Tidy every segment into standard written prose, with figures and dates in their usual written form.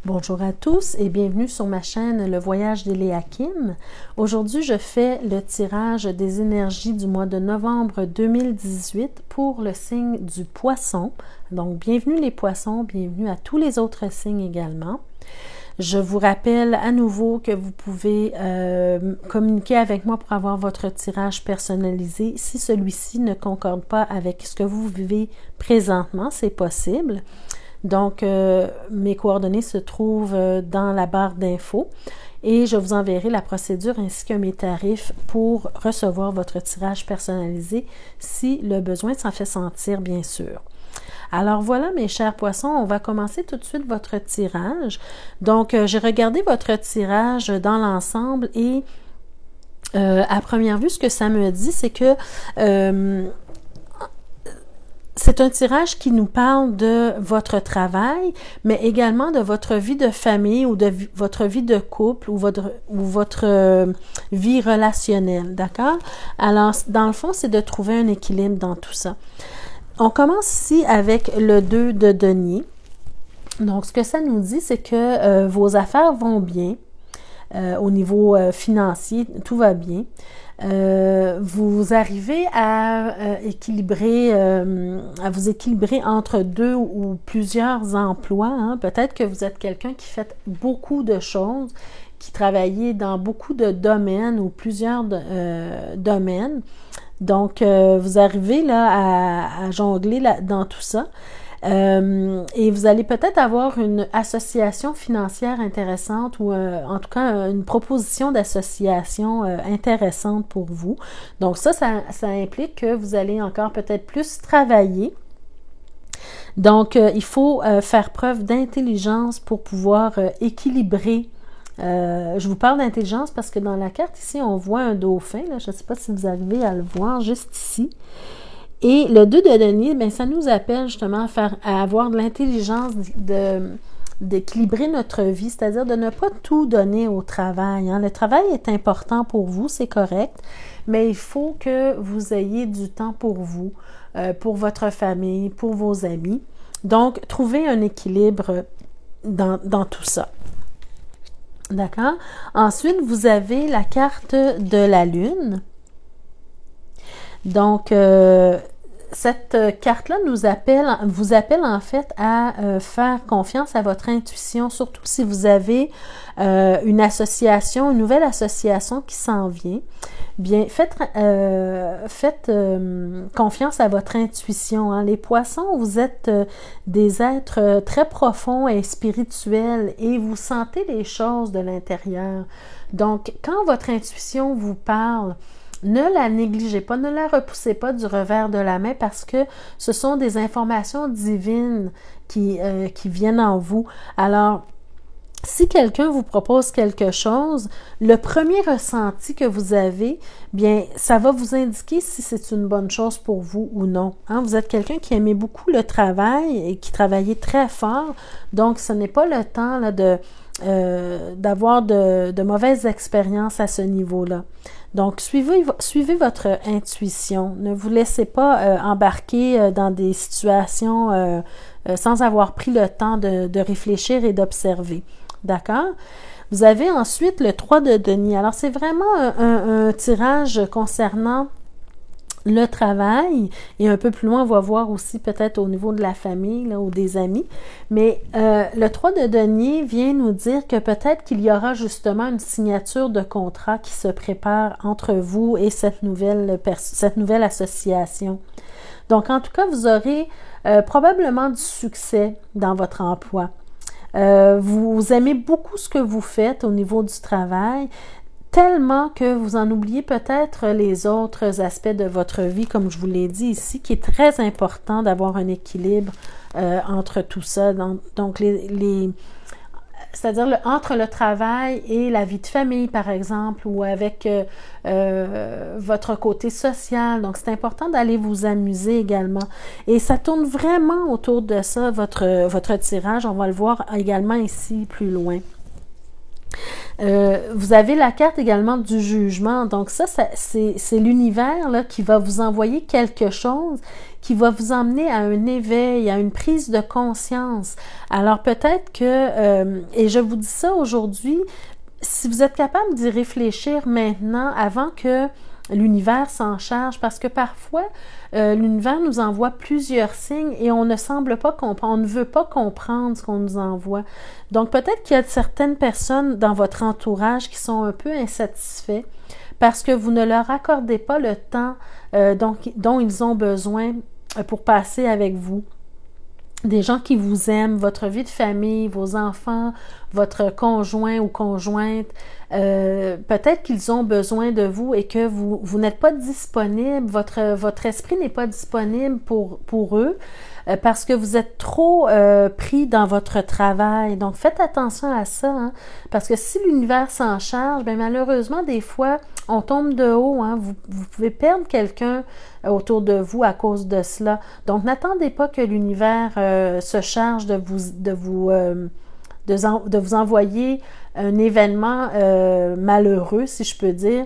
Bonjour à tous et bienvenue sur ma chaîne Le Voyage d'Éléakim. Aujourd'hui, je fais le tirage des énergies du mois de novembre 2018 pour le signe du Poisson. Donc, bienvenue les Poissons, bienvenue à tous les autres signes également. Je vous rappelle à nouveau que vous pouvez communiquer avec moi pour avoir votre tirage personnalisé. Si celui-ci ne concorde pas avec ce que vous vivez présentement, c'est possible. Donc, mes coordonnées se trouvent dans la barre d'infos et je vous enverrai la procédure ainsi que mes tarifs pour recevoir votre tirage personnalisé si le besoin s'en fait sentir, bien sûr. Alors voilà, mes chers poissons, on va commencer tout de suite votre tirage. Donc, j'ai regardé votre tirage dans l'ensemble et à première vue, ce que ça me dit, c'est que c'est un tirage qui nous parle de votre travail, mais également de votre vie de famille ou de votre vie de couple ou votre vie relationnelle, d'accord? Alors, dans le fond, c'est de trouver un équilibre dans tout ça. On commence ici avec le 2 de denier. Donc, ce que ça nous dit, c'est que vos affaires vont bien. Au niveau financier, tout va bien. Vous arrivez à vous équilibrer entre deux ou plusieurs emplois. Hein. Peut-être que vous êtes quelqu'un qui fait beaucoup de choses, qui travaillez dans beaucoup de domaines ou plusieurs domaines. Donc, vous arrivez là à jongler dans tout ça. Et vous allez peut-être avoir une association financière intéressante ou en tout cas une proposition d'association intéressante pour vous. Donc ça implique que vous allez encore peut-être plus travailler. Donc il faut faire preuve d'intelligence pour pouvoir équilibrer. Je vous parle d'intelligence parce que dans la carte ici, on voit un dauphin. Là, je ne sais pas si vous arrivez à le voir juste ici. Et le 2 de denier, bien, ça nous appelle justement à avoir de l'intelligence d'équilibrer notre vie, c'est-à-dire de ne pas tout donner au travail. Hein. Le travail est important pour vous, c'est correct, mais il faut que vous ayez du temps pour vous, pour votre famille, pour vos amis. Donc, trouvez un équilibre dans tout ça. D'accord? Ensuite, vous avez la carte de la Lune. Donc, cette carte-là vous appelle en fait à faire confiance à votre intuition, surtout si vous avez une nouvelle association qui s'en vient. Bien, faites confiance à votre intuition. Hein. Les poissons, vous êtes des êtres très profonds et spirituels et vous sentez les choses de l'intérieur. Donc, quand votre intuition vous parle, ne la négligez pas, ne la repoussez pas du revers de la main parce que ce sont des informations divines qui viennent en vous. Alors, si quelqu'un vous propose quelque chose, le premier ressenti que vous avez, bien, ça va vous indiquer si c'est une bonne chose pour vous ou non. Hein? Vous êtes quelqu'un qui aimait beaucoup le travail et qui travaillait très fort, donc ce n'est pas le temps là, d'avoir de mauvaises expériences à ce niveau-là. Donc, suivez votre intuition. Ne vous laissez pas embarquer dans des situations sans avoir pris le temps de réfléchir et d'observer. D'accord? Vous avez ensuite le 3 de denier. Alors, c'est vraiment un tirage concernant le travail, et un peu plus loin, on va voir aussi peut-être au niveau de la famille là, ou des amis. Mais le 3 de denier vient nous dire que peut-être qu'il y aura justement une signature de contrat qui se prépare entre vous et cette nouvelle association. Donc, en tout cas, vous aurez probablement du succès dans votre emploi. Vous aimez beaucoup ce que vous faites au niveau du travail, tellement que vous en oubliez peut-être les autres aspects de votre vie, comme je vous l'ai dit ici, qui est très important d'avoir un équilibre entre tout ça. Donc, c'est-à-dire entre le travail et la vie de famille, par exemple, ou avec votre côté social. Donc, c'est important d'aller vous amuser également. Et ça tourne vraiment autour de ça, votre tirage. On va le voir également ici plus loin. Vous avez la carte également du jugement. Donc ça c'est l'univers là, qui va vous envoyer quelque chose qui va vous emmener à un éveil, à une prise de conscience. Alors peut-être que, et je vous dis ça aujourd'hui, si vous êtes capable d'y réfléchir maintenant, avant que l'univers s'en charge, parce que parfois, l'univers nous envoie plusieurs signes et on ne semble pas comprendre, on ne veut pas comprendre ce qu'on nous envoie. Donc peut-être qu'il y a certaines personnes dans votre entourage qui sont un peu insatisfaits parce que vous ne leur accordez pas le temps dont ils ont besoin pour passer avec vous. Des gens qui vous aiment, votre vie de famille, vos enfants, votre conjoint ou conjointe, peut-être qu'ils ont besoin de vous et que vous n'êtes pas disponible, votre esprit n'est pas disponible pour eux parce que vous êtes trop pris dans votre travail. Donc, faites attention à ça, hein, parce que si l'univers s'en charge, bien malheureusement, des fois, on tombe de haut. Hein, vous pouvez perdre quelqu'un autour de vous à cause de cela. Donc, n'attendez pas que l'univers se charge de vous envoyer un événement malheureux, si je peux dire,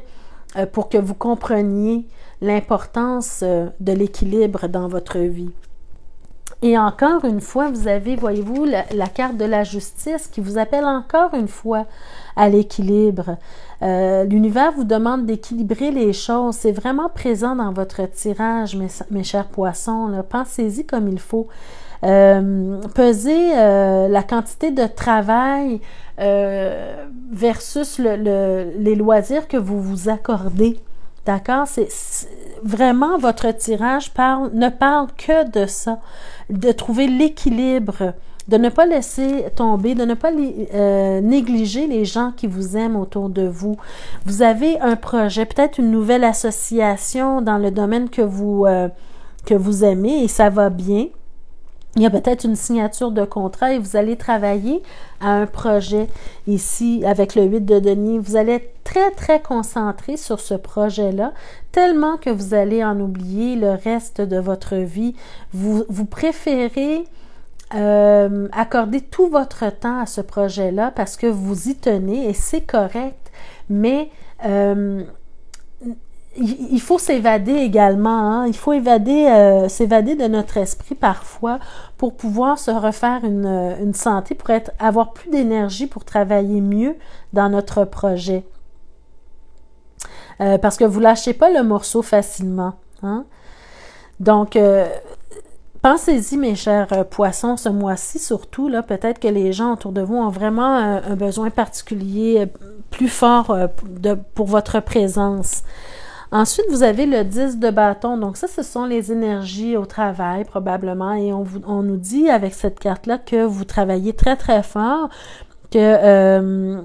pour que vous compreniez l'importance de l'équilibre dans votre vie. Et encore une fois, vous avez, voyez-vous, la carte de la justice qui vous appelle encore une fois à l'équilibre. L'univers vous demande d'équilibrer les choses. C'est vraiment présent dans votre tirage, mes chers poissons. Là. Pensez-y comme il faut. Pesez la quantité de travail versus les loisirs que vous vous accordez. D'accord? C'est vraiment votre tirage ne parle que de ça, de trouver l'équilibre, de ne pas laisser tomber, de ne pas négliger les gens qui vous aiment autour de vous. Vous avez un projet, peut-être une nouvelle association dans le domaine que vous aimez et ça va bien. Il y a peut-être une signature de contrat et vous allez travailler à un projet ici avec le 8 de denier. Vous allez être très, très concentré sur ce projet-là, tellement que vous allez en oublier le reste de votre vie. Vous préférez accorder tout votre temps à ce projet-là parce que vous y tenez et c'est correct, mais il faut s'évader également, hein? Il faut s'évader de notre esprit parfois pour pouvoir se refaire une santé, pour avoir plus d'énergie pour travailler mieux dans notre projet. Parce que vous lâchez pas le morceau facilement, hein? Donc, pensez-y, mes chers poissons, ce mois-ci surtout, là, peut-être que les gens autour de vous ont vraiment un besoin particulier, plus fort pour votre présence. Ensuite, vous avez le 10 de bâton. Donc ça, ce sont les énergies au travail probablement. Et on nous dit avec cette carte-là que vous travaillez très, très fort, que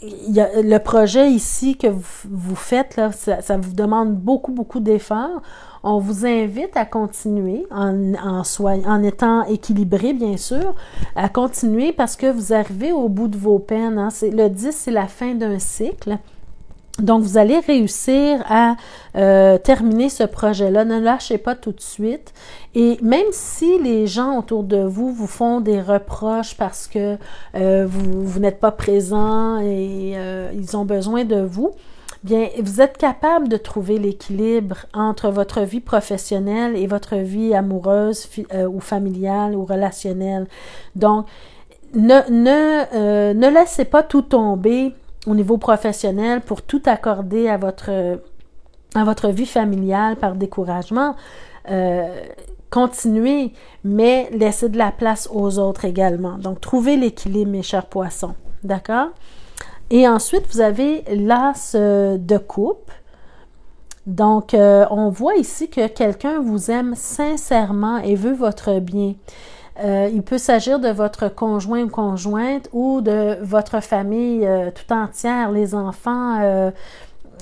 il y a le projet ici que vous faites, là, ça vous demande beaucoup, beaucoup d'efforts. On vous invite à continuer en étant équilibré, bien sûr, à continuer parce que vous arrivez au bout de vos peines. Hein. Le 10, c'est la fin d'un cycle. Donc, vous allez réussir à terminer ce projet-là. Ne lâchez pas tout de suite. Et même si les gens autour de vous vous font des reproches parce que vous n'êtes pas présent et ils ont besoin de vous, bien, vous êtes capable de trouver l'équilibre entre votre vie professionnelle et votre vie amoureuse ou familiale ou relationnelle. Donc, ne laissez pas tout tomber au niveau professionnel pour tout accorder à votre vie familiale par découragement. Continuez, mais laissez de la place aux autres également. Donc, trouvez l'équilibre, mes chers poissons. D'accord? Et ensuite, vous avez l'as de coupe. Donc, on voit ici que quelqu'un vous aime sincèrement et veut votre bien. Il peut s'agir de votre conjoint ou conjointe ou de votre famille tout entière, les enfants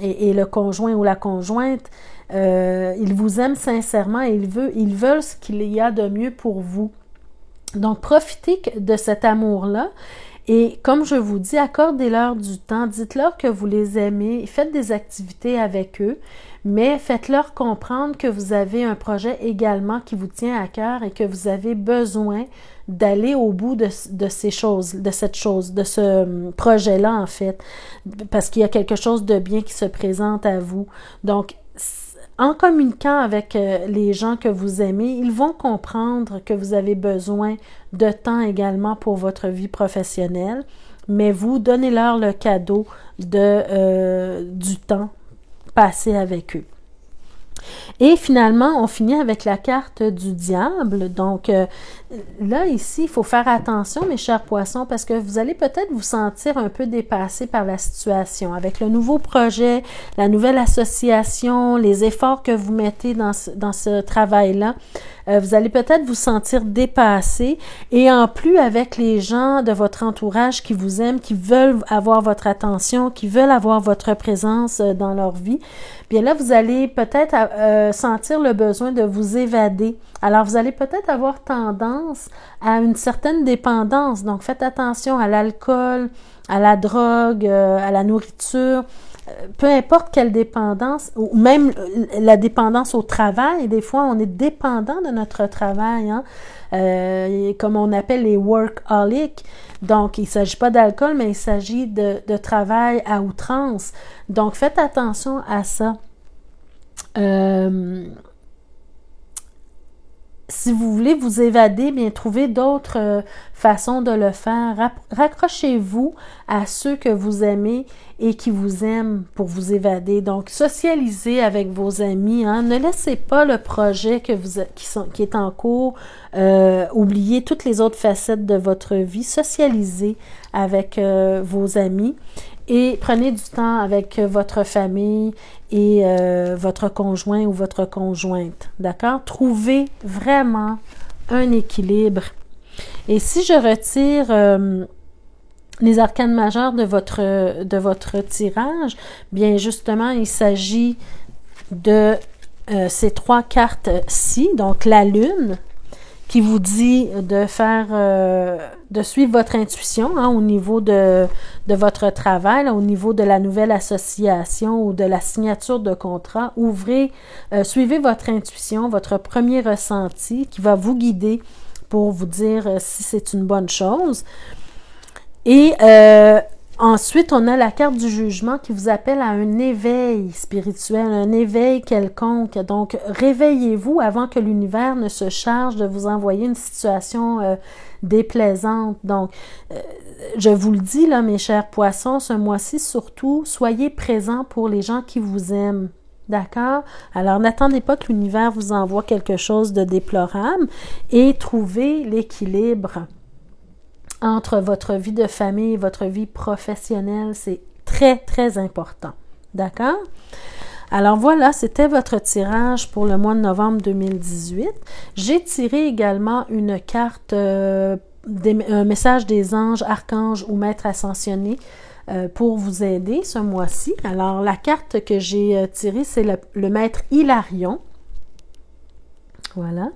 et le conjoint ou la conjointe. Ils vous aiment sincèrement et ils veulent ce qu'il y a de mieux pour vous. Donc, profitez de cet amour-là Et comme je vous dis, accordez-leur du temps, dites-leur que vous les aimez, faites des activités avec eux, mais faites-leur comprendre que vous avez un projet également qui vous tient à cœur et que vous avez besoin d'aller au bout de ces choses, de ce projet-là en fait, parce qu'il y a quelque chose de bien qui se présente à vous. Donc, en communiquant avec les gens que vous aimez, ils vont comprendre que vous avez besoin de temps également pour votre vie professionnelle, mais vous donnez-leur le cadeau du temps passé avec eux. Et finalement, on finit avec la carte du diable. Donc, là, ici, il faut faire attention, mes chers poissons, parce que vous allez peut-être vous sentir un peu dépassé par la situation. Avec le nouveau projet, la nouvelle association, les efforts que vous mettez dans ce travail-là, vous allez peut-être vous sentir dépassé. Et en plus, avec les gens de votre entourage qui vous aiment, qui veulent avoir votre attention, qui veulent avoir votre présence dans leur vie, bien là, vous allez peut-être sentir le besoin de vous évader. Alors, vous allez peut-être avoir tendance à une certaine dépendance. Donc, faites attention à l'alcool, à la drogue, à la nourriture, peu importe quelle dépendance, ou même la dépendance au travail. Des fois, on est dépendant de notre travail, hein? Comme on appelle les workaholics. Donc, il ne s'agit pas d'alcool, mais il s'agit de travail à outrance. Donc, faites attention à ça. Si vous voulez vous évader, bien trouvez d'autres façons de le faire. Raccrochez-vous à ceux que vous aimez et qui vous aiment pour vous évader. Donc, socialisez avec vos amis. Hein. Ne laissez pas le projet qui est en cours. Oubliez toutes les autres facettes de votre vie. Socialisez avec vos amis. Et prenez du temps avec votre famille et votre conjoint ou votre conjointe, d'accord? Trouvez vraiment un équilibre. Et si je retire les arcanes majeures de votre tirage, bien justement, il s'agit de ces 3 cartes-ci, donc la Lune, qui vous dit de suivre votre intuition hein, au niveau de votre travail, là, au niveau de la nouvelle association ou de la signature de contrat. Suivez votre intuition, votre premier ressenti qui va vous guider pour vous dire si c'est une bonne chose. Et ensuite, on a la carte du jugement qui vous appelle à un éveil spirituel, un éveil quelconque. Donc, réveillez-vous avant que l'univers ne se charge de vous envoyer une situation déplaisante. Donc, je vous le dis, là, mes chers poissons, ce mois-ci, surtout, soyez présents pour les gens qui vous aiment. D'accord? Alors, n'attendez pas que l'univers vous envoie quelque chose de déplorable et trouvez l'équilibre entre votre vie de famille et votre vie professionnelle. C'est très, très important. D'accord? Alors voilà, c'était votre tirage pour le mois de novembre 2018. J'ai tiré également une carte, un message des anges, archanges ou maîtres ascensionnés pour vous aider ce mois-ci. Alors, la carte que j'ai tirée, c'est le maître Hilarion. Voilà.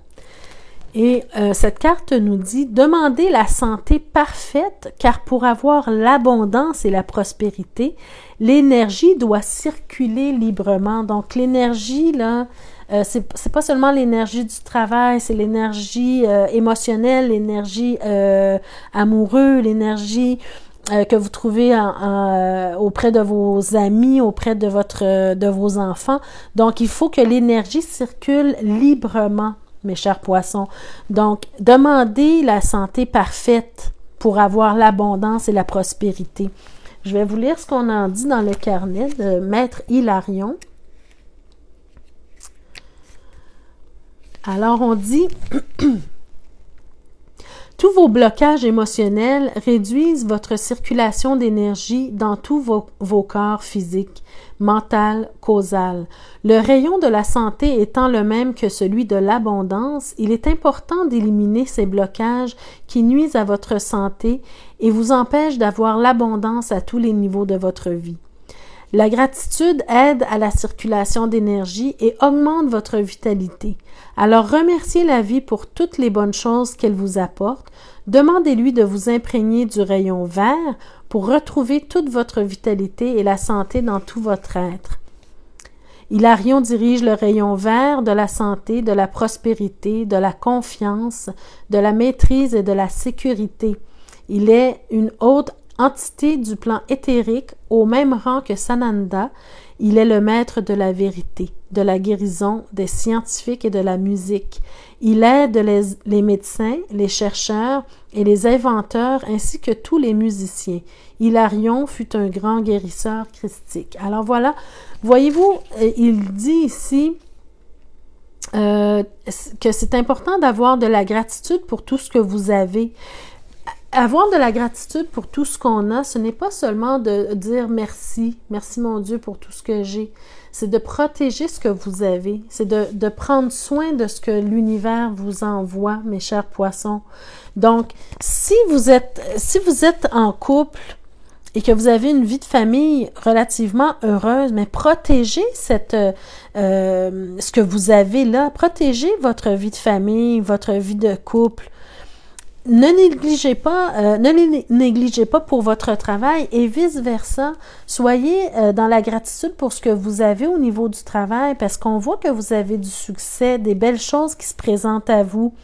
Et cette carte nous dit « Demandez la santé parfaite, car pour avoir l'abondance et la prospérité, l'énergie doit circuler librement. » Donc, l'énergie, là, c'est pas seulement l'énergie du travail, c'est l'énergie émotionnelle, l'énergie amoureuse, l'énergie que vous trouvez auprès de vos amis, auprès de vos enfants. Donc, il faut que l'énergie circule librement, mes chers poissons. Donc, demandez la santé parfaite pour avoir l'abondance et la prospérité. Je vais vous lire ce qu'on en dit dans le carnet de Maître Hilarion. Alors, on dit « Tous vos blocages émotionnels réduisent votre circulation d'énergie dans tous vos corps physiques, mental, causal. Le rayon de la santé étant le même que celui de l'abondance, il est important d'éliminer ces blocages qui nuisent à votre santé et vous empêchent d'avoir l'abondance à tous les niveaux de votre vie. La gratitude aide à la circulation d'énergie et augmente votre vitalité. Alors remerciez la vie pour toutes les bonnes choses qu'elle vous apporte. Demandez-lui de vous imprégner du rayon vert pour retrouver toute votre vitalité et la santé dans tout votre être. Hilarion dirige le rayon vert de la santé, de la prospérité, de la confiance, de la maîtrise et de la sécurité. Il est une haute entité du plan éthérique au même rang que Sananda. Il est le maître de la vérité, de la guérison, des scientifiques et de la musique. Il aide les médecins, les chercheurs et les inventeurs ainsi que tous les musiciens. Hilarion fut un grand guérisseur christique. Alors voilà, voyez-vous, il dit ici que c'est important d'avoir de la gratitude pour tout ce que vous avez. Avoir de la gratitude pour tout ce qu'on a, ce n'est pas seulement de dire merci, merci mon Dieu pour tout ce que j'ai. C'est de protéger ce que vous avez. C'est de prendre soin de ce que l'univers vous envoie, mes chers poissons. Donc, si vous êtes en couple et que vous avez une vie de famille relativement heureuse, mais protégez ce que vous avez là. Protégez votre vie de famille, votre vie de couple. Ne négligez pas pour votre travail et vice-versa. Soyez dans la gratitude pour ce que vous avez au niveau du travail parce qu'on voit que vous avez du succès, des belles choses qui se présentent à vous.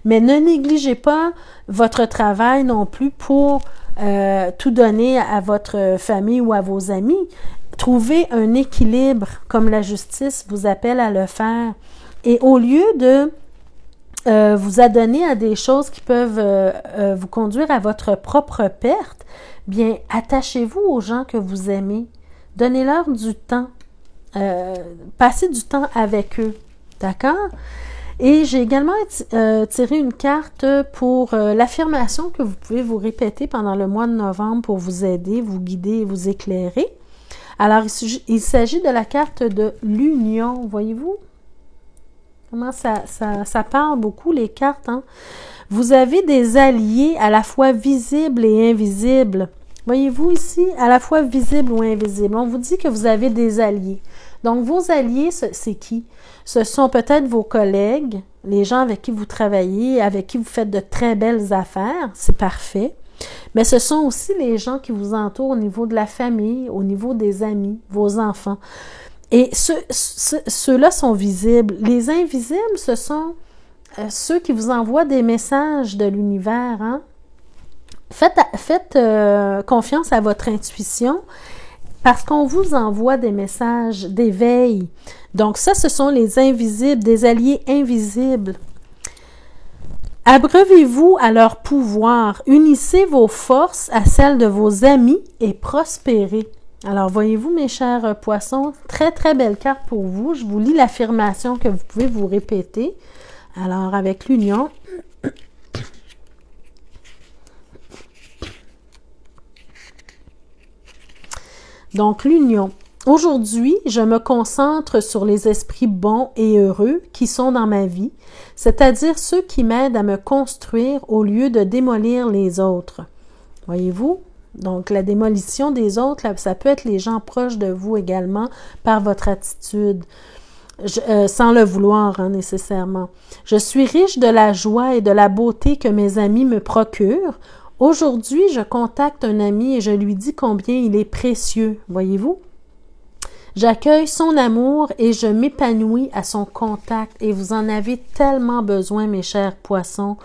Mais ne négligez pas votre travail non plus pour tout donner à votre famille ou à vos amis. Trouvez un équilibre comme la justice vous appelle à le faire. Et au lieu de vous adonner à des choses qui peuvent vous conduire à votre propre perte, bien, attachez-vous aux gens que vous aimez. Donnez-leur du temps. Passez du temps avec eux. D'accord? Et j'ai également tiré une carte pour l'affirmation que vous pouvez vous répéter pendant le mois de novembre pour vous aider, vous guider et vous éclairer. Alors, il s'agit de la carte de l'union, voyez-vous? Comment ça parle beaucoup, les cartes, hein? Vous avez des alliés à la fois visibles et invisibles. Voyez-vous ici, à la fois visibles ou invisibles. On vous dit que vous avez des alliés. Donc, vos alliés, c'est qui? Ce sont peut-être vos collègues, les gens avec qui vous travaillez, avec qui vous faites de très belles affaires. C'est parfait. Mais ce sont aussi les gens qui vous entourent au niveau de la famille, au niveau des amis, vos enfants. Et ceux-là sont visibles. Les invisibles, ce sont ceux qui vous envoient des messages de l'univers. Hein? Faites confiance à votre intuition parce qu'on vous envoie des messages d'éveil. Donc ça, ce sont les invisibles, des alliés invisibles. Abreuvez-vous à leur pouvoir. Unissez vos forces à celles de vos amis et prospérez. Alors, voyez-vous, mes chers poissons, très, très belle carte pour vous. Je vous lis l'affirmation que vous pouvez vous répéter. Alors, avec l'union. Donc, l'union. Aujourd'hui, je me concentre sur les esprits bons et heureux qui sont dans ma vie, c'est-à-dire ceux qui m'aident à me construire au lieu de démolir les autres. Voyez-vous? Donc, la démolition des autres, ça peut être les gens proches de vous également par votre attitude, sans le vouloir hein, nécessairement. Je suis riche de la joie et de la beauté que mes amis me procurent. Aujourd'hui, je contacte un ami et je lui dis combien il est précieux, voyez-vous? J'accueille son amour et je m'épanouis à son contact. Et vous en avez tellement besoin, mes chers poissons.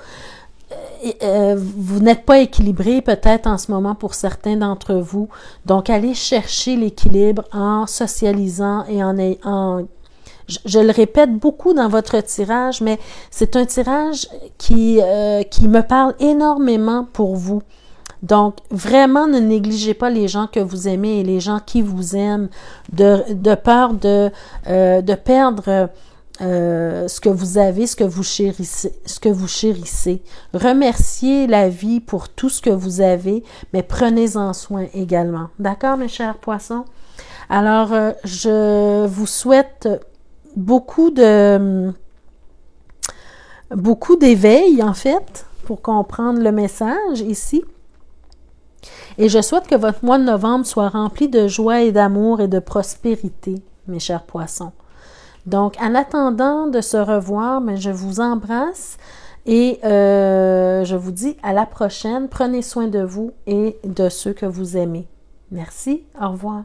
Vous n'êtes pas équilibré peut-être en ce moment pour certains d'entre vous. Donc, allez chercher l'équilibre en socialisant et je le répète beaucoup dans votre tirage, mais c'est un tirage qui me parle énormément pour vous. Donc, vraiment, ne négligez pas les gens que vous aimez et les gens qui vous aiment de peur de perdre ce que vous avez, ce que vous chérissez. Remerciez la vie pour tout ce que vous avez, mais prenez-en soin également. D'accord, mes chers poissons? Alors, je vous souhaite beaucoup d'éveil, en fait, pour comprendre le message ici. Et je souhaite que votre mois de novembre soit rempli de joie et d'amour et de prospérité, mes chers poissons. Donc, en attendant de se revoir, mais je vous embrasse et je vous dis à la prochaine. Prenez soin de vous et de ceux que vous aimez. Merci. Au revoir.